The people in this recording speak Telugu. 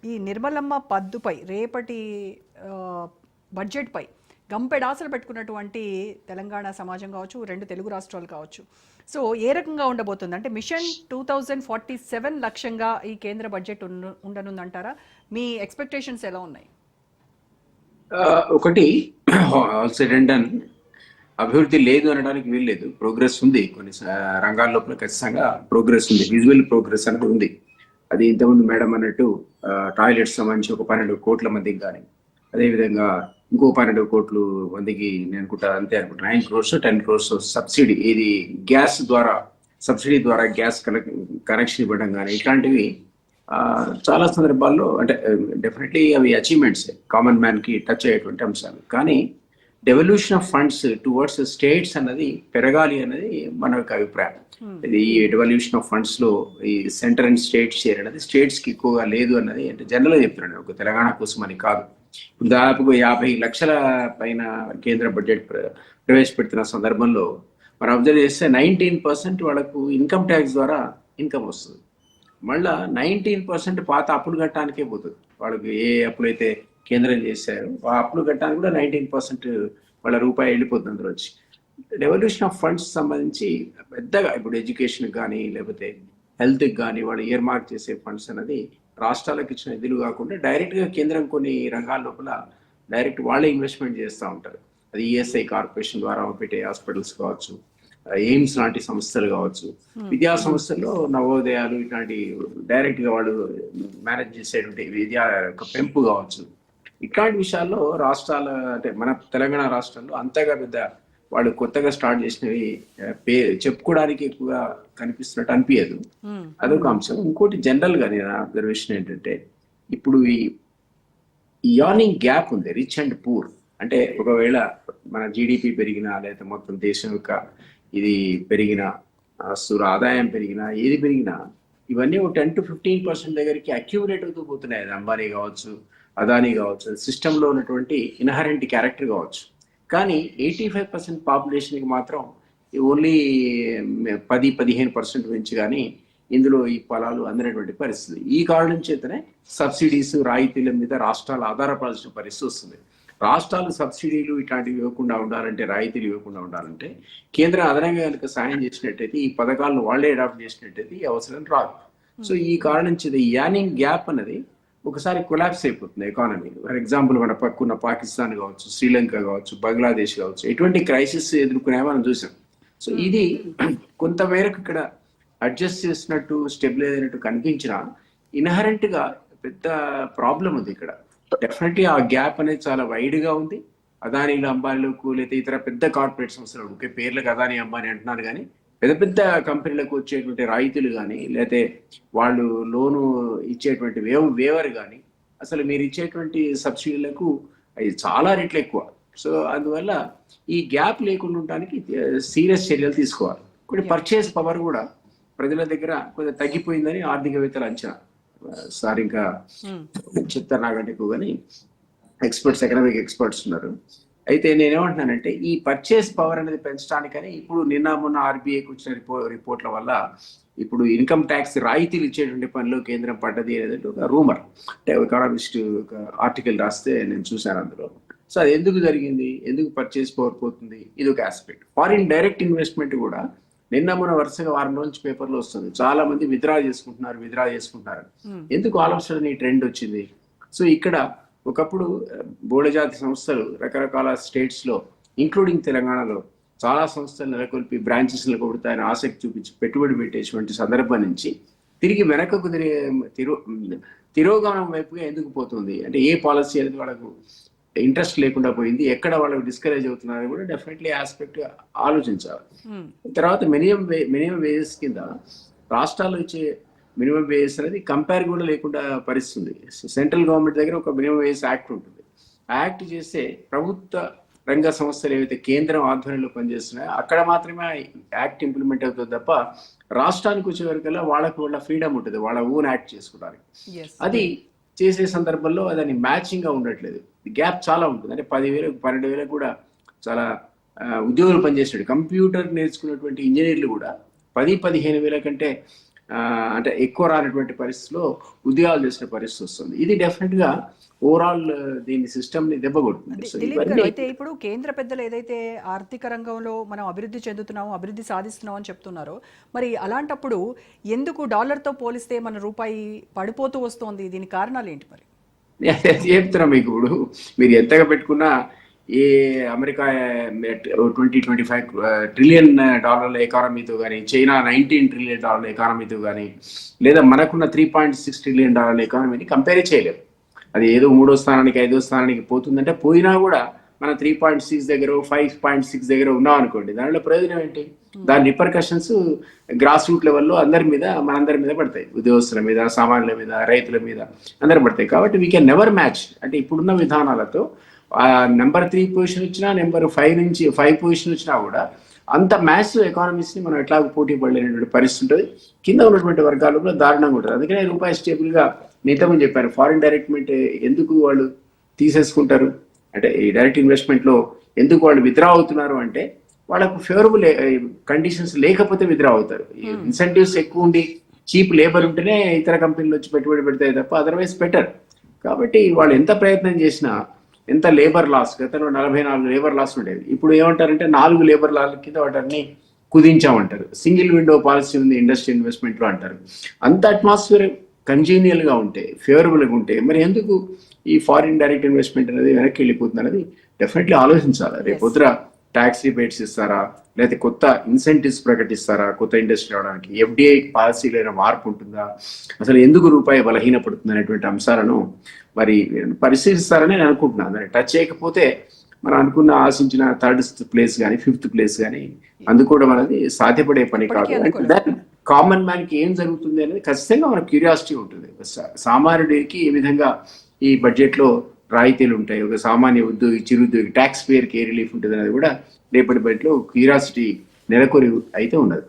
ఈ నిర్మలమ్మ పద్దుపై రేపటి ఆ, బడ్జెట్పై గంపెడాసలు పెట్టుకున్నటువంటి తెలంగాణ సమాజం కావచ్చు, రెండు తెలుగు రాష్ట్రాలు కావచ్చు. సో ఏ రకంగా ఉండబోతుంది అంటే మిషన్ 2047 లక్ష్యంగా ఈ కేంద్ర బడ్జెట్ ఉండనుందంటారా? మీ ఎక్స్పెక్టేషన్స్ ఎలా ఉన్నాయి? ఒకటి ఆల్ సెడ్ అండ్ డన్, అభివృద్ధి లేదు అనడానికి వీల్లేదు. ప్రోగ్రెస్ ఉంది, కొన్ని రంగాల లోపల ఖచ్చితంగా ప్రోగ్రెస్ ఉంది, విజువల్ ప్రోగ్రెస్ అనేది ఉంది. అది ఇంతకుముందు మేడం అన్నట్టు టాయిలెట్స్ సంబంధించి ఒక 12 కోట్ల మందికి కానీ, అదేవిధంగా ఇంకో 12 కోట్లు మందికి నేను అనుకుంటా, అంతే అనుకుంటా 9 crores 10 crores సబ్సిడీ, ఇది గ్యాస్ ద్వారా, సబ్సిడీ ద్వారా గ్యాస్ కనెక్షన్ ఇవ్వడం కానీ, ఇట్లాంటివి చాలా సందర్భాల్లో అంటే డెఫినెట్లీ అవి అచీవ్మెంట్స్, కామన్ మ్యాన్ కి టచ్ అయ్యేటువంటి అంశాలు. కానీ devolution of funds towards states అన్నది పెరగాలి అనేది మన యొక్క అభిప్రాయం. ఇది ఈ డెవల్యూషన్ ఆఫ్ ఫండ్స్ లో ఈ సెంటర్ అండ్ స్టేట్ షేర్ అనేది స్టేట్స్ కి ఎక్కువగా లేదు అన్నది అంటే జనరల్ గా చెప్తున్నాను, ఒక తెలంగాణ కోసం అని కాదు. ఇప్పుడు దాదాపుగా 50 లక్షల పైన కేంద్ర బడ్జెట్ ప్రవేశపెడుతున్న సందర్భంలో మనం అబ్జర్వ్ చేస్తే 19% వాళ్ళకు ఇన్కమ్ ట్యాక్స్ ద్వారా ఇన్కమ్ వస్తుంది. మళ్ళా 19% పాత అప్పులు కట్టడానికే పోతుంది. వాళ్ళకి ఏ అప్పులైతే కేంద్రం చేశారు ఆ అప్పులు కట్టడానికి కూడా 19% వాళ్ళ రూపాయి వెళ్ళిపోతుంది అందులో వచ్చి. రెవల్యూషన్ ఆఫ్ ఫండ్స్ సంబంధించి పెద్దగా ఇప్పుడు ఎడ్యుకేషన్ కానీ లేకపోతే హెల్త్కి కానీ వాళ్ళు ఇయర్ మార్క్ చేసే ఫండ్స్ అనేది రాష్ట్రాలకు ఇచ్చిన నిధులు కాకుండా డైరెక్ట్గా కేంద్రం కొన్ని రంగాల లోపల డైరెక్ట్ వాళ్ళే ఇన్వెస్ట్మెంట్ చేస్తూ ఉంటారు. అది ఈఎస్ఐ కార్పొరేషన్ ద్వారా పెట్టే హాస్పిటల్స్ కావచ్చు, ఎయిమ్స్ లాంటి సంస్థలు కావచ్చు, విద్యా సంస్థల్లో నవోదయాలు ఇట్లాంటి డైరెక్ట్ గా వాళ్ళు మేనేజ్ చేసేటువంటి విద్యా పెంపు కావచ్చు. ఇట్లాంటి విషయాల్లో రాష్ట్రాల అంటే మన తెలంగాణ రాష్ట్రంలో అంతగా పెద్ద వాళ్ళు కొత్తగా స్టార్ట్ చేసినవి చెప్పుకోవడానికి ఎక్కువగా కనిపిస్తున్నట్టు అనిపించదు. అదొక అంశం. ఇంకోటి జనరల్ గా నేను అబ్జర్వేషన్ ఏంటంటే, ఇప్పుడు ఈ యార్నింగ్ గ్యాప్ ఉంది, రిచ్ అండ్ పూర్. అంటే ఒకవేళ మన జీడిపి పెరిగినా లేదా మొత్తం దేశం యొక్క ఇది పెరిగిన స్థూల ఆదాయం పెరిగినా ఏది పెరిగినా ఇవన్నీ ఒక 10-15% దగ్గరికి అక్యూములేట్ అవుతూ పోతున్నాయి. అది అంబానీ కావచ్చు, అదానీ కావచ్చు, సిస్టంలో ఉన్నటువంటి ఇన్హరెంట్ క్యారెక్టర్ కావచ్చు. కానీ 85% పాపులేషన్కి మాత్రం ఓన్లీ 10-15% నుంచి కానీ ఇందులో ఈ ఫలాలు అందినటువంటి పరిస్థితి. ఈ కారణం చేతనే సబ్సిడీస్ రాయితీల మీద రాష్ట్రాలు ఆధారపడాల్సిన పరిస్థితి వస్తుంది. రాష్ట్రాలు సబ్సిడీలు ఇట్లాంటివి ఇవ్వకుండా ఉండాలంటే, రాయితీలు ఇవ్వకుండా ఉండాలంటే కేంద్రం అదనంగా కనుక సాయం చేసినట్టయితే, ఈ పథకాలను వాళ్ళే అడాప్ట్ చేసినట్టయితే ఈ అవసరం రాదు. సో ఈ కారణం చేత ఈ యార్నింగ్ గ్యాప్ అనేది ఒకసారి కొలాప్స్ అయిపోతుంది ఎకానమీ. ఫర్ ఎగ్జాంపుల్ మన పక్కన పాకిస్తాన్ కావచ్చు, శ్రీలంక కావచ్చు, బంగ్లాదేశ్ కావచ్చు, ఎటువంటి క్రైసిస్ ఎదుర్కొనే మనం చూసాం. సో ఇది కొంతమేరకు ఇక్కడ అడ్జస్ట్ చేసినట్టు, స్టెబిలైజ్ అయినట్టు కనిపించినా ఇన్హరెంట్ గా పెద్ద ప్రాబ్లం ఉంది ఇక్కడ. డెఫినెట్లీ ఆ గ్యాప్ అనేది చాలా వైడ్ గా ఉంది. అదానీలు, అంబానీలకు లేదా ఇతర పెద్ద కార్పొరేట్ సంస్థలు, ఒకే పేర్లకు అదానీ అంబానీ అంటున్నారు కానీ పెద్ద పెద్ద కంపెనీలకు వచ్చేటువంటి రాయితీలు కానీ లేకపోతే వాళ్ళు లోను ఇచ్చేటువంటి వేవర్ కానీ అసలు మీరు ఇచ్చేటువంటి సబ్సిడీలకు అది చాలా రెట్లు ఎక్కువ. సో అందువల్ల ఈ గ్యాప్ లేకుండా ఉండడానికి సీరియస్ చర్యలు తీసుకోవాలి. కొన్ని పర్చేస్ పవర్ కూడా ప్రజల దగ్గర కొంచెం తగ్గిపోయిందని ఆర్థికవేత్తలు అంచనా. సార్ ఇంకా చెప్తారు నాకంటే ఎక్కువ, కానీ ఎక్స్పర్ట్స్, ఎకనామిక్ ఎక్స్పర్ట్స్ ఉన్నారు. అయితే నేనేమంటున్నానంటే ఈ పర్చేస్ పవర్ అనేది పెంచడానికని ఇప్పుడు నిన్న మొన్న ఆర్బీఐకి వచ్చిన రిపోర్ట్ల వల్ల ఇప్పుడు ఇన్కమ్ ట్యాక్స్ రాయితీలు ఇచ్చేటువంటి పనిలో కేంద్రం పడ్డది అనేది ఒక రూమర్. అంటే ఎకానమిస్ట్ ఒక ఆర్టికల్ రాస్తే నేను చూశాను అందులో. సో అది ఎందుకు జరిగింది, ఎందుకు పర్చేస్ పవర్ పోతుంది, ఇది ఒక ఆస్పెక్ట్. ఫారిన్ డైరెక్ట్ ఇన్వెస్ట్మెంట్ కూడా నిన్న మన వరుసగా వారం రోజు పేపర్లో వస్తుంది, చాలా మంది విత్డ్రా చేసుకుంటున్నారు. ఎందుకు ఆలోచన ఈ ట్రెండ్ వచ్చింది? సో ఇక్కడ ఒకప్పుడు బోడజాతి సంస్థలు రకరకాల స్టేట్స్ లో ఇంక్లూడింగ్ తెలంగాణలో చాలా సంస్థలు నెలకొల్పి బ్రాంచెస్ నెలకొడతాయని ఆసక్తి చూపించి పెట్టుబడి పెట్టేటువంటి సందర్భం నుంచి తిరిగి వెనకకు తిరోగమనం వైపుగా ఎందుకు పోతుంది అంటే, ఏ పాలసీ అనేది వాళ్ళకు ఇంట్రెస్ట్ లేకుండా పోయింది, ఎక్కడ వాళ్ళకి డిస్కరేజ్ అవుతున్నారని కూడా డెఫినెట్లీ ఆస్పెక్ట్ ఆలోచించాలి. తర్వాత మినిమం వేజెస్ కింద రాష్ట్రాలు ఇచ్చే మినిమం వేజెస్ అనేది కంపేర్ కూడా లేకుండా పరిస్థితుంది. సెంట్రల్ గవర్నమెంట్ దగ్గర ఒక మినిమం వేజెస్ యాక్ట్ ఉంటుంది. ఆ యాక్ట్ చేస్తే ప్రభుత్వ రంగ సంస్థలు ఏవైతే కేంద్రం ఆధ్వర్యంలో పనిచేస్తున్నాయో అక్కడ మాత్రమే యాక్ట్ ఇంప్లిమెంట్ అవుతుంది తప్ప రాష్ట్రానికి వచ్చే వరకల్లా వాళ్ళ ఫ్రీడమ్ ఉంటుంది, వాళ్ళ ఓన్ యాక్ట్ చేసుకోవడానికి. అది చేసే సందర్భంలో దాన్ని మ్యాచింగ్ గా ఉండట్లేదు. గ్యాప్ చాలా ఉంటుంది. అంటే 10,000 12,000 కూడా చాలా ఉద్యోగులు పనిచేసాడు. కంప్యూటర్ నేర్చుకున్నటువంటి ఇంజనీర్లు కూడా 10-15 వేల కంటే అంటే ఎక్కువ రానటువంటి పరిస్థితిలో ఉద్యోగాలు చేసిన పరిస్థితి వస్తుంది. ఇది డెఫినెట్ గా ఓవరాల్ దీని సిస్టమ్ ని దెబ్బకొడుతుంది. సో దిలీప్ గారు, ఇవన్నీ అయితే ఇప్పుడు కేంద్ర పెద్దలు ఏదైతే ఆర్థిక రంగంలో మనం అభివృద్ధి చెందుతున్నాము, అభివృద్ధి సాధిస్తున్నాం అని చెప్తున్నారో, మరి అలాంటప్పుడు ఎందుకు డాలర్తో పోలిస్తే మన రూపాయి పడిపోతూ వస్తోంది? దీని కారణాలు ఏంటి మరి? చెప్తున్నా మీకు. ఇప్పుడు మీరు ఎంతగా పెట్టుకున్నా ఏ అమెరికా 20-25 ట్రిలియన్ డాలర్ల ఎకానమీతో కానీ, చైనా 19 ట్రిలియన్ డాలర్ల ఎకానమీతో కానీ, లేదా మనకున్న 3.6 ట్రిలియన్ డాలర్ల ఎకానమీని కంపేర్ చేయలేరు. అది ఏదో 3వ స్థానానికి 5వ స్థానానికి పోతుందంటే పోయినా కూడా మన 3.6 దగ్గర 5.6 దగ్గర ఉన్నాం అనుకోండి, దానిలో ప్రయోజనం ఏంటి? దాని రిపర్కషన్స్ గ్రాస్ రూట్ లెవెల్లో అందరి మీద, మనందరి మీద పడతాయి. ఉద్యోగస్తుల మీద, సామాన్యుల మీద, రైతుల మీద అందరు పడతాయి. కాబట్టి వీ కెన్ నెవర్ మ్యాచ్. అంటే ఇప్పుడున్న విధానాలతో నెంబర్ 3 పొజిషన్ వచ్చినా, నెంబర్ 5 నుంచి 5 పొజిషన్ వచ్చినా కూడా అంత మ్యాచ్ ఎకానమీస్ ని మనం ఎట్లా పోటీ పడలేనటువంటి పరిస్థితి ఉంటుంది. కింద ఉన్నటువంటి వర్గాలు కూడా దారుణంగా ఉంటుంది. అందుకనే రూపాయి స్టేబుల్ గా మిగతామని చెప్పారు. ఫారిన్ డైరెక్ట్మెంట్ ఎందుకు వాళ్ళు తీసేసుకుంటారు అంటే, ఈ డైరెక్ట్ ఇన్వెస్ట్మెంట్ లో ఎందుకు వాళ్ళు విత్డ్రా అవుతున్నారు అంటే, వాళ్ళకు ఫేవరబుల్ కండిషన్స్ లేకపోతే విత్డ్రా అవుతారు. ఇన్సెంటివ్స్ ఎక్కువ ఉండి చీప్ లేబర్ ఉంటేనే ఇతర కంపెనీలు వచ్చి పెట్టుబడి పెడతాయి తప్ప అదర్వైజ్ బెటర్. కాబట్టి వాళ్ళు ఎంత ప్రయత్నం చేసినా, ఎంత లేబర్ లాస్, గతంలో 44 లేబర్ లాస్ ఉండేది. ఇప్పుడు ఏమంటారంటే 4 లేబర్ లాల కింద వాటిని కుదించామంటారు. సింగిల్ విండో పాలసీ ఉంది ఇండస్ట్రీ ఇన్వెస్ట్మెంట్ లో అంటారు. అంత అట్మాస్ఫియర్ కంజీనియల్ గా ఉంటే, ఫేవరబుల్ గా ఉంటే, మరి ఎందుకు ఈ ఫారిన్ డైరెక్ట్ ఇన్వెస్ట్మెంట్ అనేది వెనక్కి వెళ్ళిపోతుంది అనేది డెఫినెట్లీ ఆలోచించాలి. రేపు పొద్దున ట్యాక్స్ రిబేట్స్ ఇస్తారా, లేకపోతే కొత్త ఇన్సెంటివ్స్ ప్రకటిస్తారా కొత్త ఇండస్ట్రీ రావడానికి, ఎఫ్డిఐ పాలసీలో ఏమైనా మార్పు ఉంటుందా, అసలు ఎందుకు రూపాయి బలహీనపడుతుంది అనేటువంటి అంశాలను మరి పరిశీలిస్తారని నేను అనుకుంటున్నాను. టచ్ చేయకపోతే మనం అనుకున్న ఆశించిన 3rd ప్లేస్ కానీ 5th ప్లేస్ కానీ అందుకోవడం అనేది సాధ్యపడే పని కాదు. కామన్ మ్యాన్ కి ఏం జరుగుతుంది అనేది ఖచ్చితంగా మన క్యూరియాసిటీ ఉంటుంది. సామాన్యుడికి ఏ విధంగా ఈ బడ్జెట్ లో రాయితీలు ఉంటాయి, ఒక సామాన్య ఉద్యోగి, చిరుద్యోగి, ట్యాక్స్ పేయర్కి ఏ రిలీఫ్ ఉంటుంది అనేది కూడా రేపటి బడ్జెట్ లో క్యూరియాసిటీ నెలకొరి అయితే ఉన్నది.